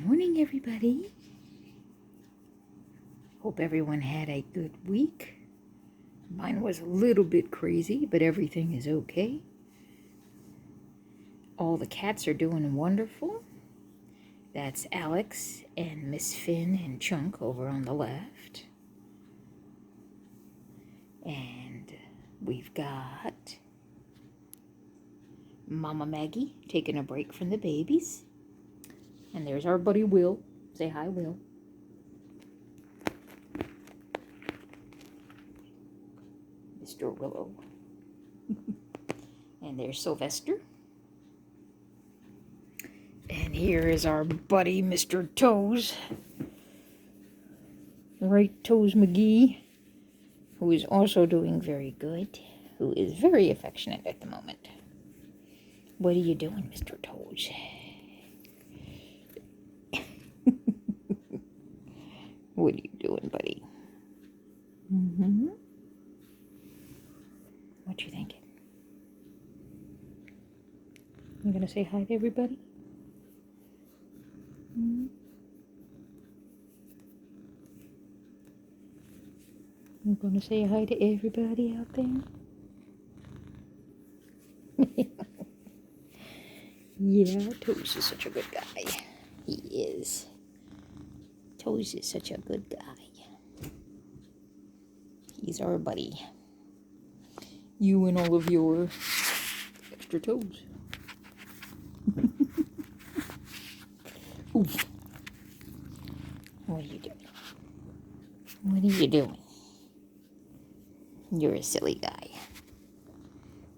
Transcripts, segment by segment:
morning, everybody. Hope everyone had a good week. Mine was a little bit crazy, but everything is okay. All the cats are doing wonderful. That's Alex and Miss Finn and Chunk over on the left. And we've got Mama Maggie taking a break from the babies. And there's our buddy Will. Say hi, Will. Mr. Willow. And there's Sylvester. And here is our buddy, Mr. Toes. Right Toes McGee, who is also doing very good, who is very affectionate at the moment. What are you doing, Mr. Toes? What are you doing, buddy? What you thinking? You gonna say hi to everybody? I'm gonna say hi to everybody out there. Yeah, Toes is such a good guy. He is. Toes is such a good guy. He's our buddy. You and all of your extra toes. Oof. What are you doing? What are you doing? You're a silly guy.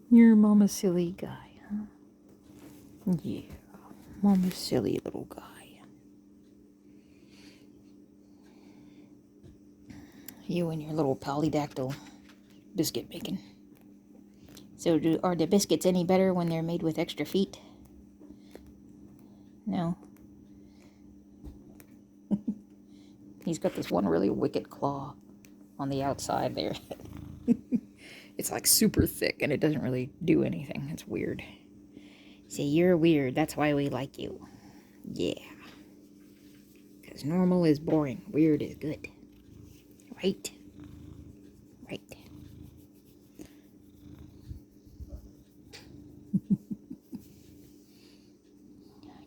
You're Mama's silly guy, huh? Yeah, Mama's silly little guy. You and your little polydactyl biscuit making. So are the biscuits any better when they're made with extra feet? No. He's got this one really wicked claw on the outside there. It's like super thick and it doesn't really do anything. It's weird. See, you're weird. That's why we like you. Yeah. Because normal is boring. Weird is good. Right? Right.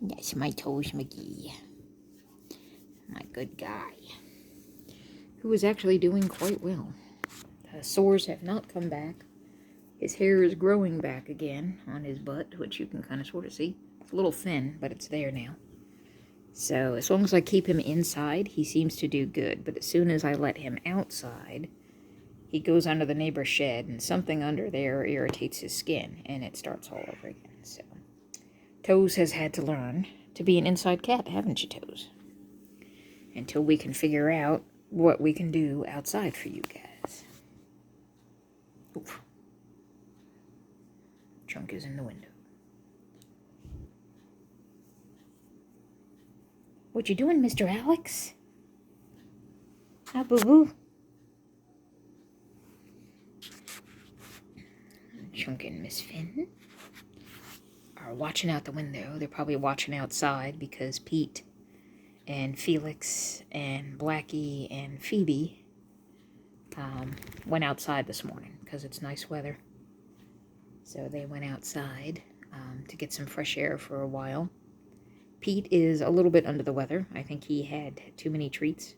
That's my Toes McGee. My good guy. Who is actually doing quite well. The sores have not come back. His hair is growing back again on his butt, which you can kind of sort of see. It's a little thin, but it's there now. So as long as I keep him inside, he seems to do good. But as soon as I let him outside, he goes under the neighbor's shed, and something under there irritates his skin, and it starts all over again. So Toes has had to learn to be an inside cat, haven't you, Toes? Until we can figure out what we can do outside for you guys. Oof. Chunk is in the window. What you doing, Mr. Alex? Ah, boo-boo. Chunk and Miss Finn are watching out the window. They're probably watching outside because Pete and Felix and Blackie and Phoebe went outside this morning because it's nice weather. So they went outside to get some fresh air for a while. Pete is a little bit under the weather. I think he had too many treats.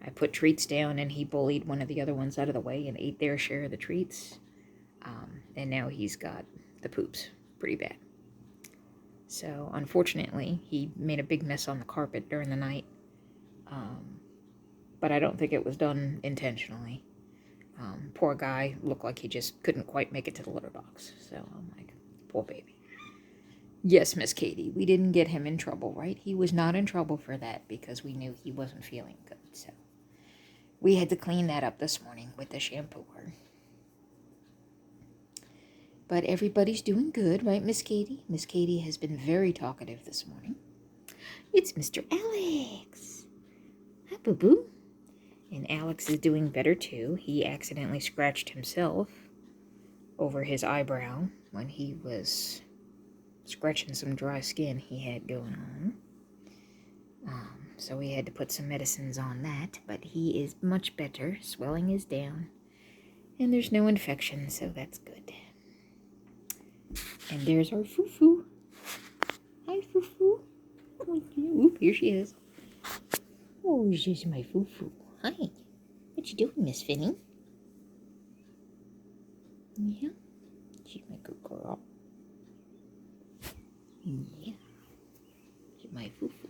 I put treats down and he bullied one of the other ones out of the way and ate their share of the treats. And now he's got the poops pretty bad. So unfortunately, he made a big mess on the carpet during the night. But I don't think it was done intentionally. Poor guy looked like he just couldn't quite make it to the litter box. So I'm like, poor baby. Yes, Miss Katie, we didn't get him in trouble, right? He was not in trouble for that because we knew he wasn't feeling good. So we had to clean that up this morning with the shampooer. But everybody's doing good, right, Miss Katie? Miss Katie has been very talkative this morning. It's Mr. Alex. Hi, boo-boo. And Alex is doing better, too. He accidentally scratched himself over his eyebrow when he was scratching some dry skin he had going on. So we had to put some medicines on that, but he is much better. Swelling is down, and there's no infection, so that's good. And there's our Foo-Foo. Hi, Foo-Foo. Oop, here she is. Oh, this is my Foo-Foo. Hi. What you doing, Miss Finny? Yeah. She's my good girl. Yeah. She's my Foo-Foo.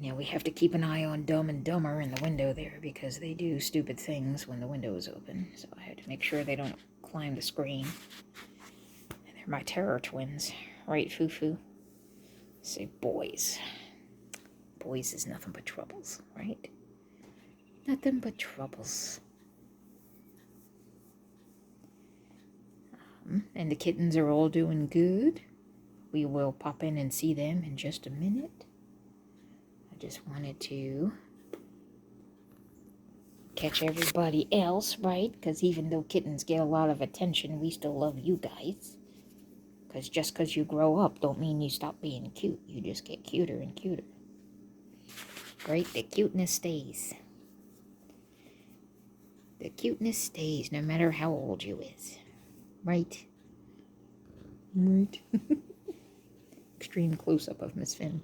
Now we have to keep an eye on Dumb and Dumber in the window there because they do stupid things when the window is open. So I had to make sure they don't climb the screen. And they're my terror twins. Right, Foo-Foo? Say boys. Boys is nothing but troubles, right? Nothing but troubles. And the kittens are all doing good. We will pop in and see them in just a minute. I just wanted to catch everybody else, right? Because even though kittens get a lot of attention, we still love you guys. Because just because you grow up don't mean you stop being cute. You just get cuter and cuter. Right? The cuteness stays. The cuteness stays no matter how old you is. Right? Right. Extreme close-up of Miss Finn.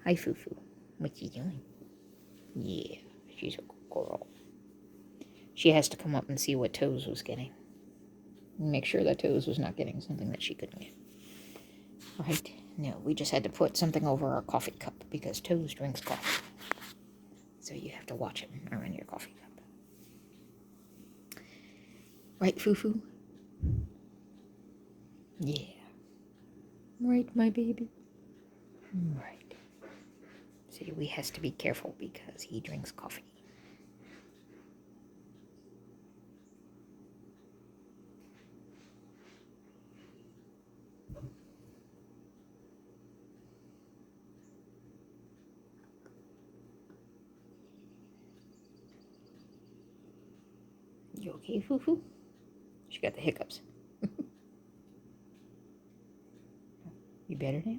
Hi, Foo-Foo. What you doing? Yeah, she's a good girl. She has to come up and see what Toes was getting. Make sure that Toes was not getting something that she couldn't get. Right? No, we just had to put something over our coffee cup because Toes drinks coffee. So you have to watch him around your coffee cup. Right, Foo-Foo? Yeah. Right, my baby? Right. See, we has to be careful because he drinks coffee. You okay, Foo-Foo? She got the hiccups. You better now?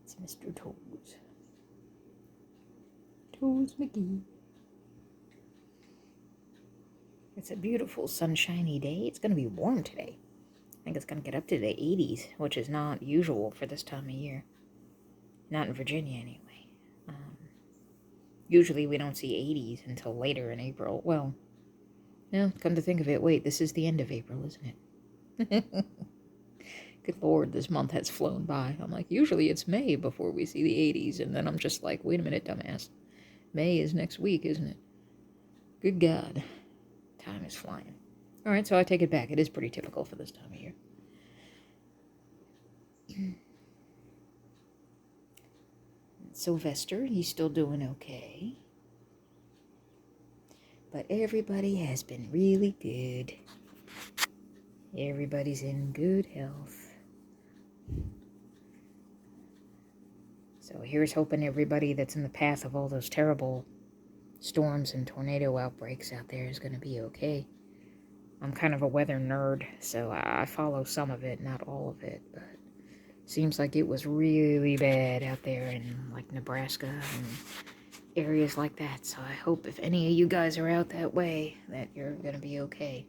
It's Mr. Toes. Toes McGee. It's a beautiful sunshiny day. It's going to be warm today. I think it's going to get up to the 80s, which is not usual for this time of year. Not in Virginia, anyway. Usually we don't see 80s until later in April. Well, no, come to think of it, wait, this is the end of April, isn't it? Good Lord, this month has flown by. I'm like, usually it's May before we see the 80s, and then I'm just like, wait a minute, dumbass. May is next week, isn't it? Good God. Time is flying. All right, so I take it back. It is pretty typical for this time of year. Sylvester, he's still doing okay. But everybody has been really good. Everybody's in good health. So here's hoping everybody that's in the path of all those terrible storms and tornado outbreaks out there is going to be okay. I'm kind of a weather nerd, so I follow some of it, not all of it, but it seems like it was really bad out there in like Nebraska and areas like that. So I hope if any of you guys are out that way that you're going to be okay.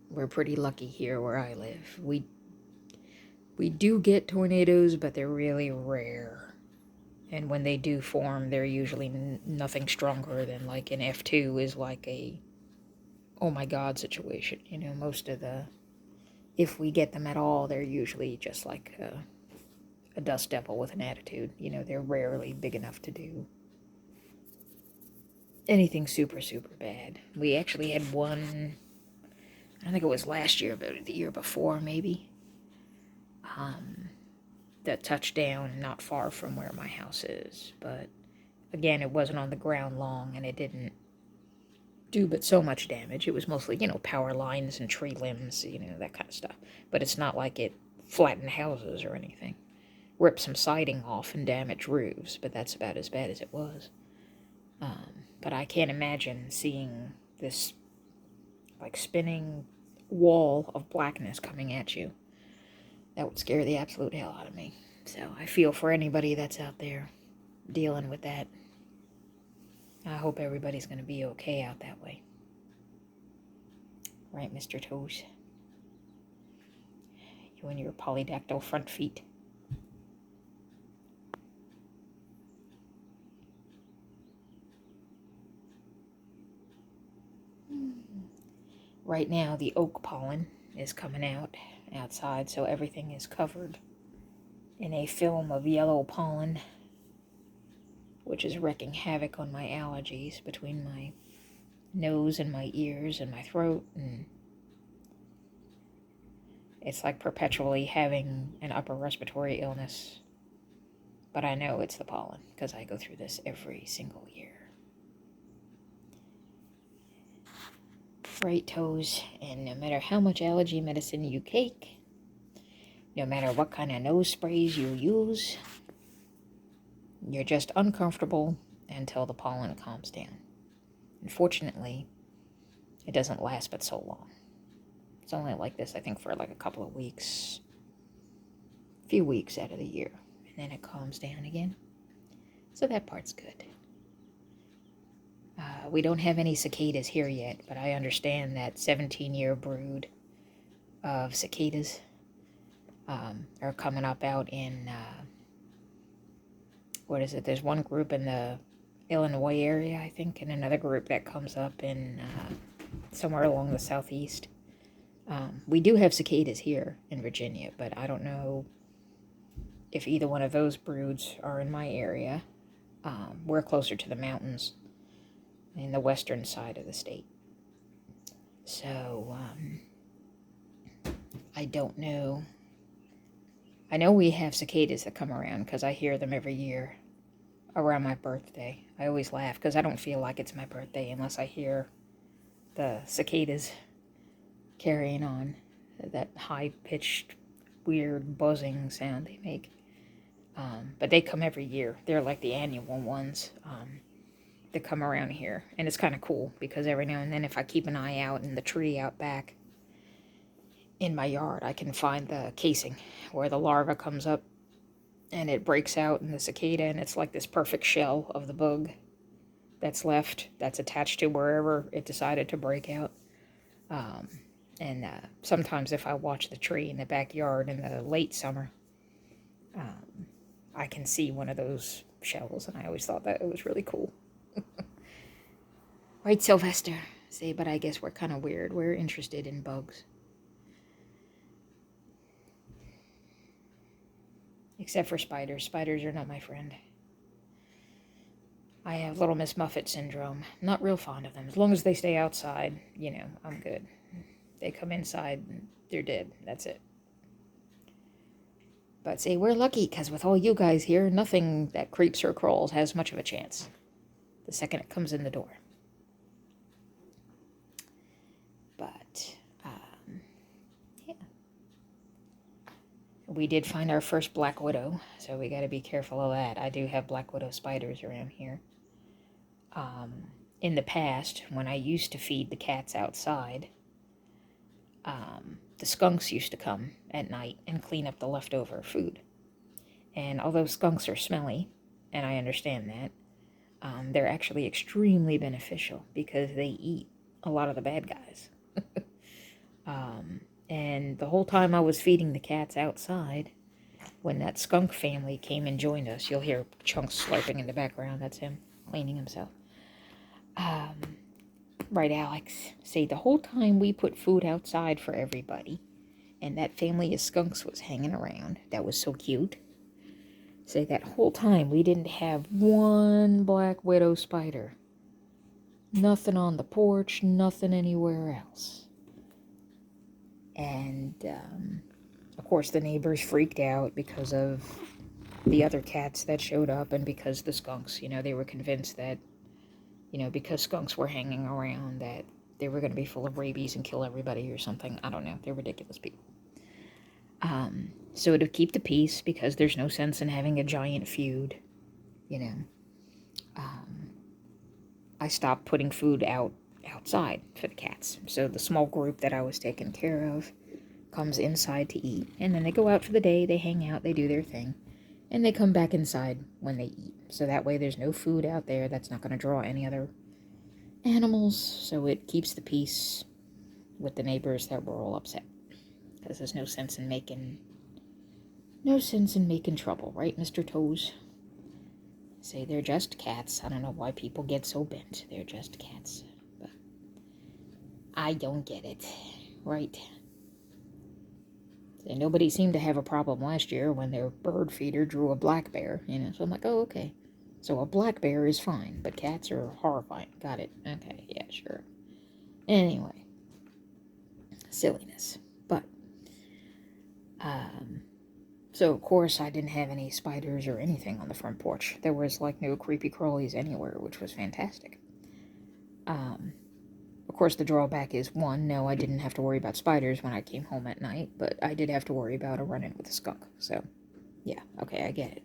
We're pretty lucky here where I live. We do get tornadoes, but they're really rare. And when they do form, they're usually nothing stronger than like an F2 is like a oh my god situation. You know, most of the, if we get them at all, they're usually just like a dust devil with an attitude. You know, they're rarely big enough to do anything super, super bad. We actually had one, I don't think it was last year, but the year before maybe, that touched down not far from where my house is. But again, it wasn't on the ground long, and it didn't do but so much damage. It was mostly, power lines and tree limbs, that kind of stuff. But it's not like it flattened houses or anything. Ripped some siding off and damaged roofs, but that's about as bad as it was. But I can't imagine seeing this, like, spinning wall of blackness coming at you. That would scare the absolute hell out of me. So I feel for anybody that's out there dealing with that. I hope everybody's going to be okay out that way. Right, Mr. Toes? You and your polydactyl front feet. Right now, the oak pollen is coming out outside, so everything is covered in a film of yellow pollen, which is wreaking havoc on my allergies between my nose and my ears and my throat, and it's like perpetually having an upper respiratory illness. But I know it's the pollen, because I go through this every single year. Right, Toes, and no matter how much allergy medicine you take, no matter what kind of nose sprays you use, you're just uncomfortable until the pollen calms down. Unfortunately, it doesn't last but so long. It's only like this, I think, for like a couple of weeks, a few weeks out of the year, and then it calms down again. So that part's good. We don't have any cicadas here yet, but I understand that 17-year brood of cicadas are coming up out in, what is it? There's one group in the Illinois area, I think, and another group that comes up in somewhere along the southeast. We do have cicadas here in Virginia, but I don't know if either one of those broods are in my area. We're closer to the mountains in the western side of the state. So, I don't know. I know we have cicadas that come around because I hear them every year around my birthday. I always laugh because I don't feel like it's my birthday unless I hear the cicadas carrying on. That high-pitched, weird buzzing sound they make. But they come every year. They're like the annual ones. That come around here, and it's kind of cool because every now and then if I keep an eye out in the tree out back in my yard, I can find the casing where the larva comes up and it breaks out in the cicada, and it's like this perfect shell of the bug that's left, that's attached to wherever it decided to break out. And sometimes if I watch the tree in the backyard in the late summer, I can see one of those shells, and I always thought that it was really cool. Right, Sylvester? See, but I guess we're kind of weird. We're interested in bugs. Except for spiders. Spiders are not my friend. I have Little Miss Muffet syndrome. Not real fond of them. As long as they stay outside, I'm good. They come inside, they're dead. That's it. But see, we're lucky, because with all you guys here, nothing that creeps or crawls has much of a chance the second it comes in the door. But, yeah. We did find our first black widow, so we got to be careful of that. I do have black widow spiders around here. In the past, when I used to feed the cats outside, the skunks used to come at night and clean up the leftover food. And although skunks are smelly, and I understand that, they're actually extremely beneficial because they eat a lot of the bad guys. And the whole time I was feeding the cats outside, when that skunk family came and joined us, you'll hear Chunks slurping in the background. That's him cleaning himself. Right, Alex? Say, the whole time we put food outside for everybody, and that family of skunks was hanging around. That was so cute. Say, that whole time we didn't have one black widow spider. Nothing on the porch, nothing anywhere else. And, of course, the neighbors freaked out because of the other cats that showed up and because the skunks, they were convinced that you know, because skunks were hanging around, that they were going to be full of rabies and kill everybody or something. I don't know. They're ridiculous people. So to keep the peace, because there's no sense in having a giant feud, you know, I stopped putting food outside for the cats. So the small group that I was taking care of comes inside to eat, and then they go out for the day, they hang out, they do their thing, and they come back inside when they eat. So that way there's no food out there that's not going to draw any other animals, so it keeps the peace with the neighbors that were all upset. Because there's no sense in making trouble, right, Mr. Toes? Say they're just cats. I don't know why people get so bent. They're just cats. But I don't get it, right? And nobody seemed to have a problem last year when their bird feeder drew a black bear, you know. So I'm like, oh, okay. So a black bear is fine, but cats are horrifying. Got it. Okay, yeah, sure. Anyway. Silliness. But, so of course I didn't have any spiders or anything on the front porch. There was like no creepy crawlies anywhere, which was fantastic. Of course, the drawback is, one, no, I didn't have to worry about spiders when I came home at night, but I did have to worry about a run-in with a skunk. So, yeah, okay, I get it.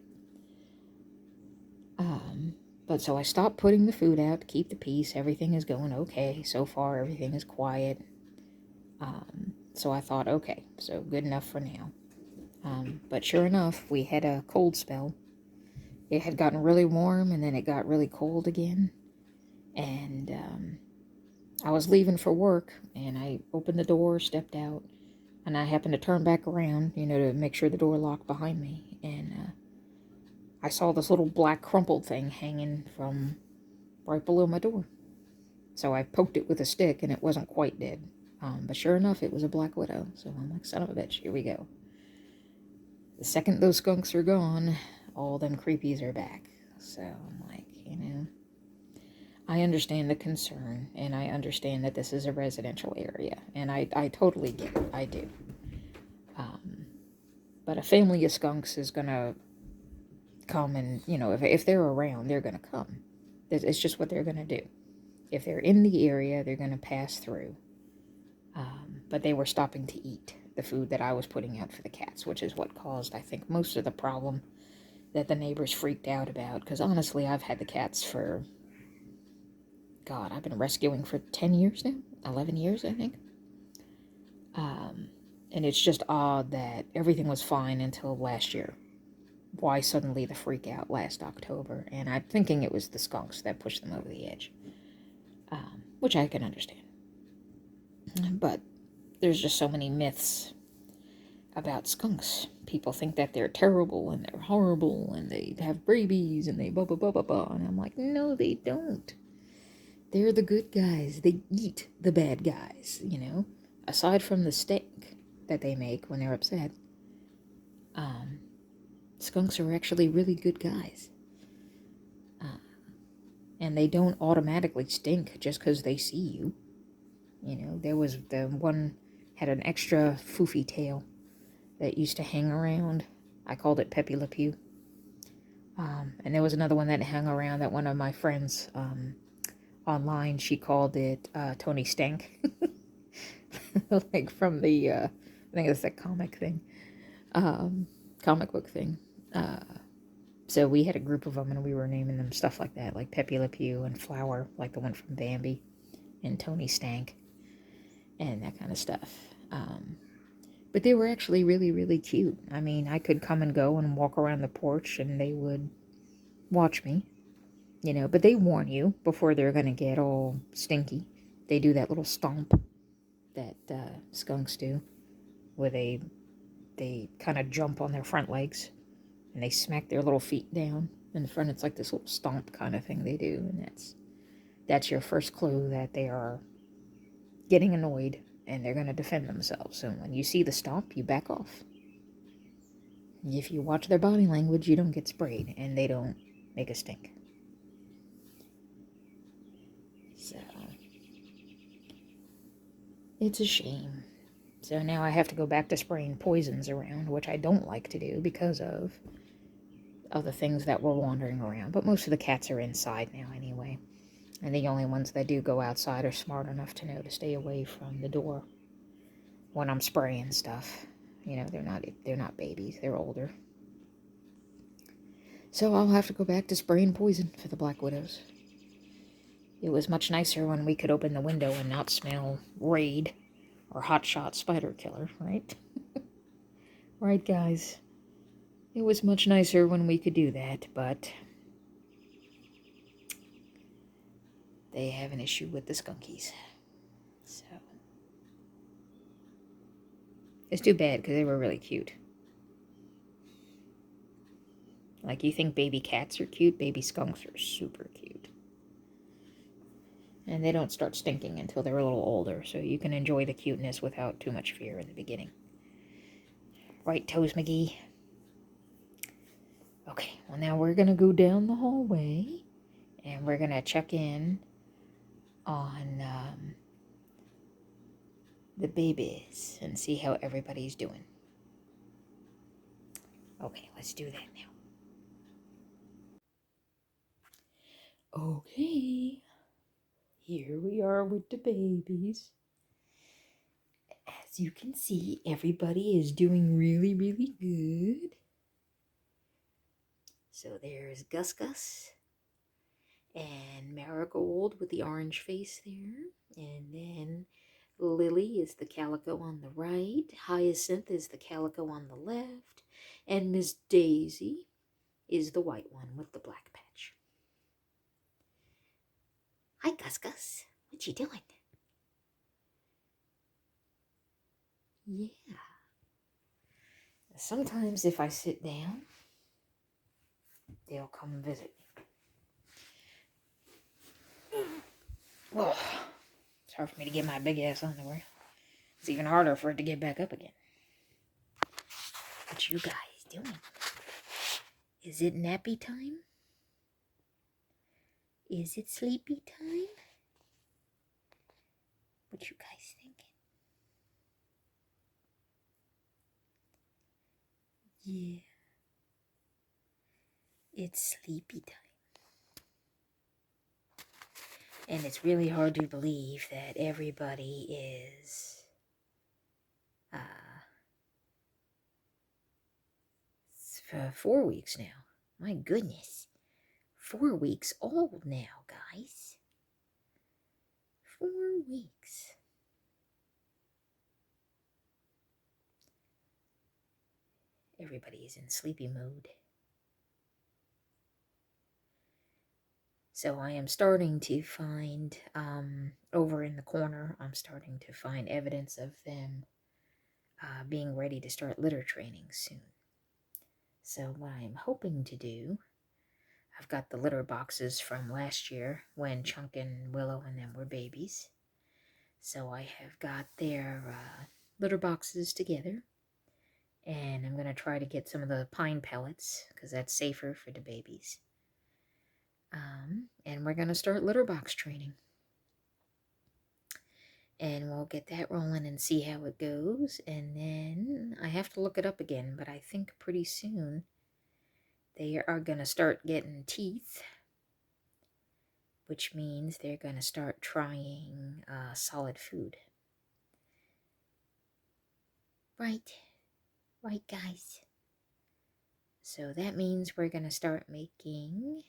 But so I stopped putting the food out to keep the peace. Everything is going okay. So far, everything is quiet. So I thought, okay, so good enough for now. But sure enough, we had a cold spell. It had gotten really warm, and then it got really cold again. And, I was leaving for work, and I opened the door, stepped out, and I happened to turn back around, you know, to make sure the door locked behind me, and I saw this little black crumpled thing hanging from right below my door. So I poked it with a stick, and it wasn't quite dead. But sure enough, it was a black widow. So I'm like, son of a bitch, here we go. The second those skunks are gone, all them creepies are back. So I'm like, you know, I understand the concern, and I understand that this is a residential area, and I totally get it. I do. But a family of skunks is going to come, and, you know, if they're around, they're going to come. It's just what they're going to do. If they're in the area, they're going to pass through. But they were stopping to eat the food that I was putting out for the cats, which is what caused, I think, most of the problem that the neighbors freaked out about. Because honestly, I've had the cats for... God, I've been rescuing for 10 years now? 11 years, I think. And it's just odd that everything was fine until last year. Why suddenly the freak out last October? And I'm thinking it was the skunks that pushed them over the edge. Which I can understand. But there's just so many myths about skunks. People think that they're terrible and they're horrible and they have rabies and they blah, blah, blah, blah, blah. And I'm like, no, they don't. They're the good guys. They eat the bad guys, you know? Aside from the stink that they make when they're upset, skunks are actually really good guys. And they don't automatically stink just because they see you. You know, there was the one had an extra foofy tail that used to hang around. I called it Pepe Le Pew. And there was another one that hung around that one of my friends, online, she called it Tony Stank. Like from the I think it's that comic book thing. So we had a group of them, and we were naming them stuff like that, like Pepe Le Pew and Flower, like the one from Bambi, and Tony Stank, and that kind of stuff. But they were actually really, really cute. I mean, I could come and go and walk around the porch, and they would watch me. You know, but they warn you before they're going to get all stinky. They do that little stomp that skunks do, where they kind of jump on their front legs, and they smack their little feet down in the front. It's like this little stomp kind of thing they do, and that's your first clue that they are getting annoyed, and they're going to defend themselves. So when you see the stomp, you back off. If you watch their body language, you don't get sprayed, and they don't make a stink. So, it's a shame. So now I have to go back to spraying poisons around, which I don't like to do because of the things that were wandering around. But most of the cats are inside now anyway. And the only ones that do go outside are smart enough to know to stay away from the door when I'm spraying stuff. You know, they're not babies, they're older. So I'll have to go back to spraying poison for the black widows. It was much nicer when we could open the window and not smell Raid or Hotshot Spider Killer, right? Right, guys? It was much nicer when we could do that, but they have an issue with the skunkies. So it's too bad because they were really cute. Like, you think baby cats are cute, baby skunks are super cute. And they don't start stinking until they're a little older, so you can enjoy the cuteness without too much fear in the beginning. Right, Toes McGee? Okay, well now we're going to go down the hallway, and we're going to check in on the babies and see how everybody's doing. Okay, let's do that now. Okay, here we are with the babies. As you can see, everybody is doing really, really good. So there's Gus Gus and Marigold with the orange face there. And then Lily is the calico on the right. Hyacinth is the calico on the left. And Miss Daisy is the white one with the black patch. Hi, Gus Gus. What you doing? Yeah. Sometimes if I sit down, they'll come visit me. Well, it's hard for me to get my big ass underwear. It's even harder for it to get back up again. What you guys doing? Is it nappy time? Is it sleepy time? What you guys thinking? Yeah. It's sleepy time. And it's really hard to believe that everybody is 4 weeks now. My goodness. 4 weeks old now, guys. 4 weeks. Everybody is in sleepy mode. So I am starting to find, over in the corner, I'm starting to find evidence of them being ready to start litter training soon. So what I'm hoping to do, I've got the litter boxes from last year when Chunk and Willow and them were babies. So I have got their litter boxes together. And I'm going to try to get some of the pine pellets because that's safer for the babies. And we're going to start litter box training. And we'll get that rolling and see how it goes. And then I have to look it up again, but I think pretty soon they are going to start getting teeth, which means they're going to start trying solid food. Right, guys. So that means we're going to start making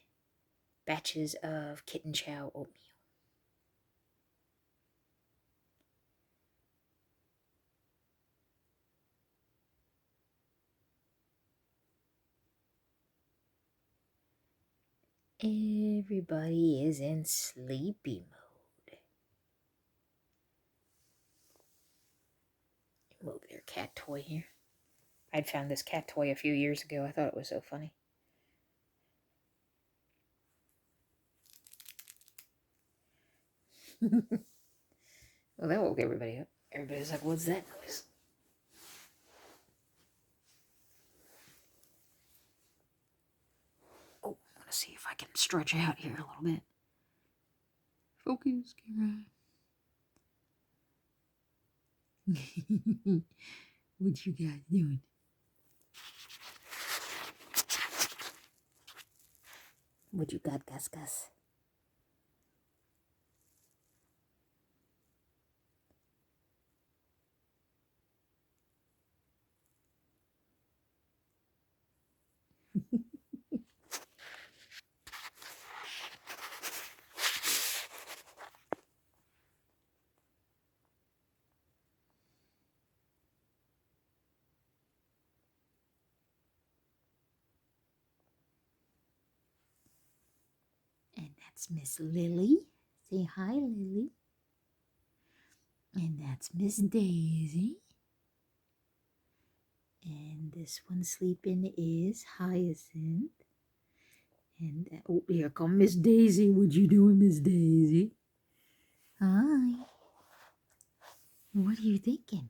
batches of kitten chow oatmeal. Everybody is in sleepy mode. Move their cat toy here. I'd found this cat toy a few years ago. I thought it was so funny. Well, that woke everybody up. Everybody's like, what's that noise? Oh, I'm going to see if I can stretch out here a little bit. Focus, camera. What you guys doing? What you got, Gus Gus? And that's Miss Lily. Say hi, Lily. And that's Miss Daisy. And this one sleeping is Hyacinth. And oh, here come Miss Daisy. What you doing, Miss Daisy? Hi. What are you thinking?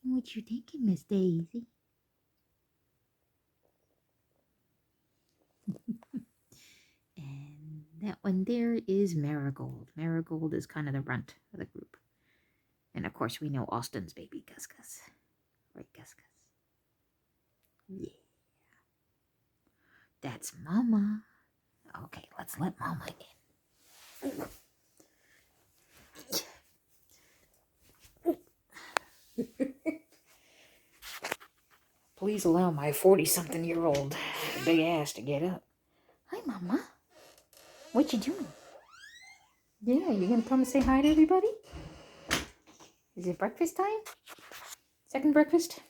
What you thinking, Miss Daisy? And that one there is Marigold. Marigold is kind of the runt of the group. And of course, we know Austin's baby, Gus Gus. Right, Gus Gus? Yeah. That's Mama. Okay, let's let Mama in. Please allow my 40-something-year-old big ass to get up. Hi, Mama. What you doing? Yeah, you gonna come and say hi to everybody? Is it breakfast time? Second breakfast?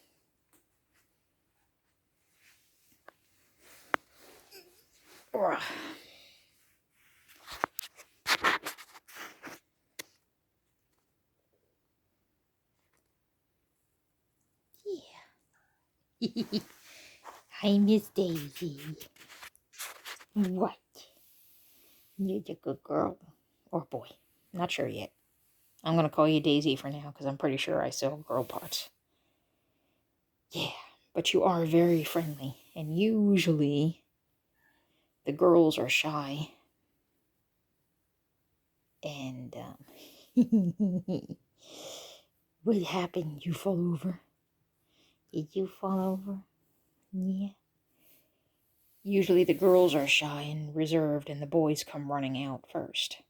Ugh. Yeah. Hi, Miss Daisy. What? You're a good girl. Or boy. Not sure yet. I'm going to call you Daisy for now because I'm pretty sure I still have girl parts. Yeah, but you are very friendly. And usually the girls are shy. And what happened? You fall over? Did you fall over? Yeah. Usually the girls are shy and reserved and the boys come running out first.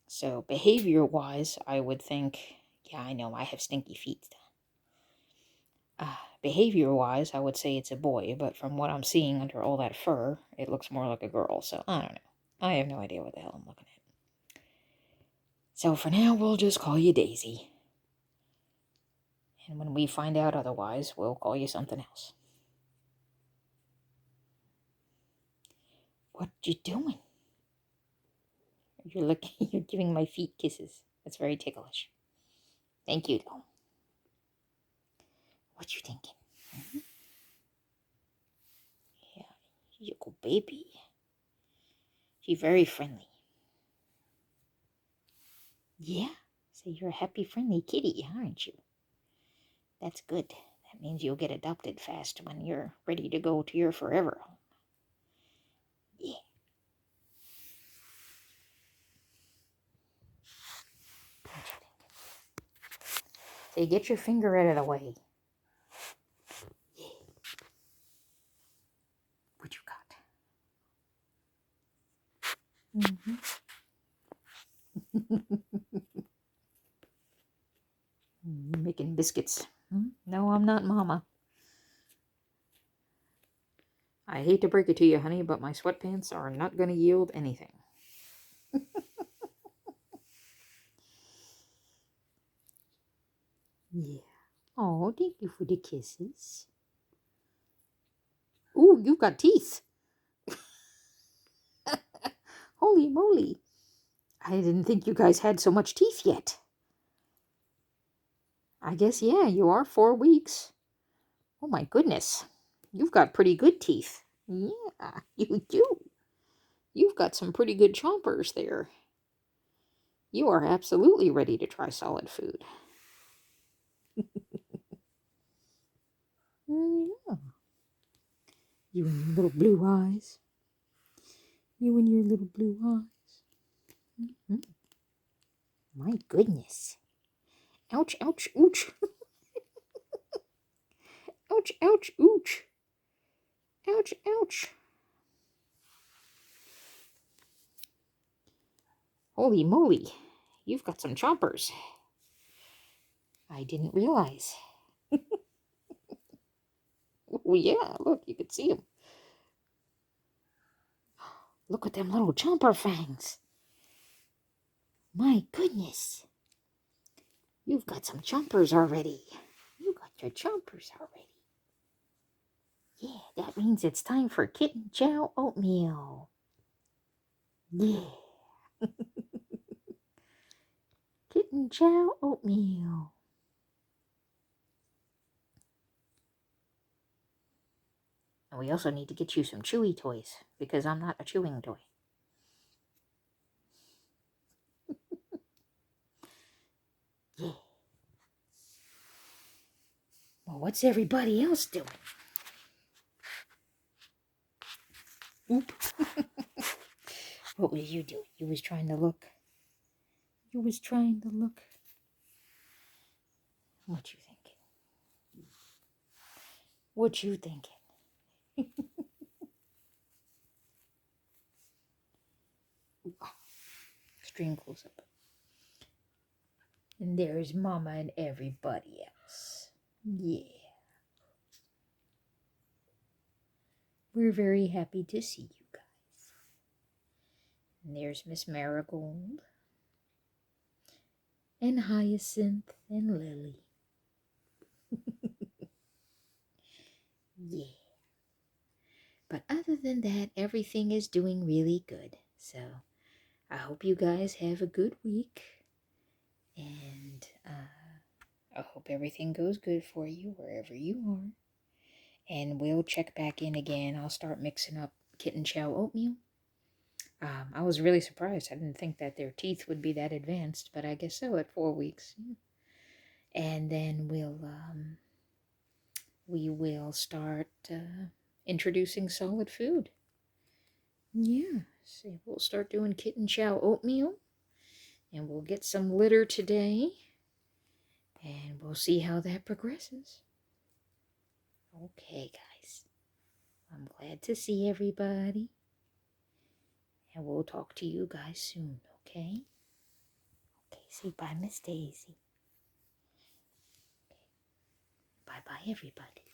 So behavior-wise, I would think, yeah, I know, I have stinky feet. Behavior-wise, I would say it's a boy, but from what I'm seeing under all that fur, it looks more like a girl, so I don't know. I have no idea what the hell I'm looking at. So for now, we'll just call you Daisy. And when we find out otherwise, we'll call you something else. What you doing? You're you're giving my feet kisses. That's very ticklish. Thank you, though. What you thinking? Mm-hmm. Yeah, you go baby. She's very friendly. Yeah, so you're a happy, friendly kitty, aren't you? That's good. That means you'll get adopted fast when you're ready to go to your forever home. Yeah. What you thinking? Say, get your finger out of the way. Yeah. What you got? Mm-hmm. Making biscuits. No, I'm not Mama. I hate to break it to you, honey, but my sweatpants are not going to yield anything. Yeah. Oh, thank you for the kisses. Ooh, you've got teeth. Holy moly. I didn't think you guys had so much teeth yet. I guess, yeah, you are 4 weeks. Oh my goodness. You've got pretty good teeth. Yeah, you do. You've got some pretty good chompers there. You are absolutely ready to try solid food. Yeah. You and your little blue eyes. You and your little blue eyes. Mm-hmm. My goodness. Ouch, ouch, ouch. Ouch, ouch, ouch. Ouch, ouch. Holy moly. You've got some chompers. I didn't realize. Oh, yeah, look, you can see them. Look at them little chomper fangs. My goodness. You've got some chompers already. You got your chompers already. Yeah, that means it's time for kitten chow oatmeal. Yeah. Kitten chow oatmeal. And we also need to get you some chewy toys, because I'm not a chewing toy. Yeah. Well, what's everybody else doing? Oop. What was you doing? You was trying to look. You was trying to look. What you thinking? What you thinking? Extreme close up. And there's Mama and everybody else. Yeah. We're very happy to see you guys. And there's Miss Marigold. And Hyacinth and Lily. Yeah. But other than that, everything is doing really good. So I hope you guys have a good week. And I hope everything goes good for you wherever you are. And we'll check back in again. I'll start mixing up kitten chow oatmeal. I was really surprised. I didn't think that their teeth would be that advanced, but I guess so at 4 weeks. And then we will start introducing solid food. Yeah, see, we'll start doing kitten chow oatmeal, and we'll get some litter today, and we'll see how that progresses. Okay, guys, I'm glad to see everybody, and we'll talk to you guys soon, okay? Okay, say bye, Miss Daisy. Okay. Bye-bye, everybody.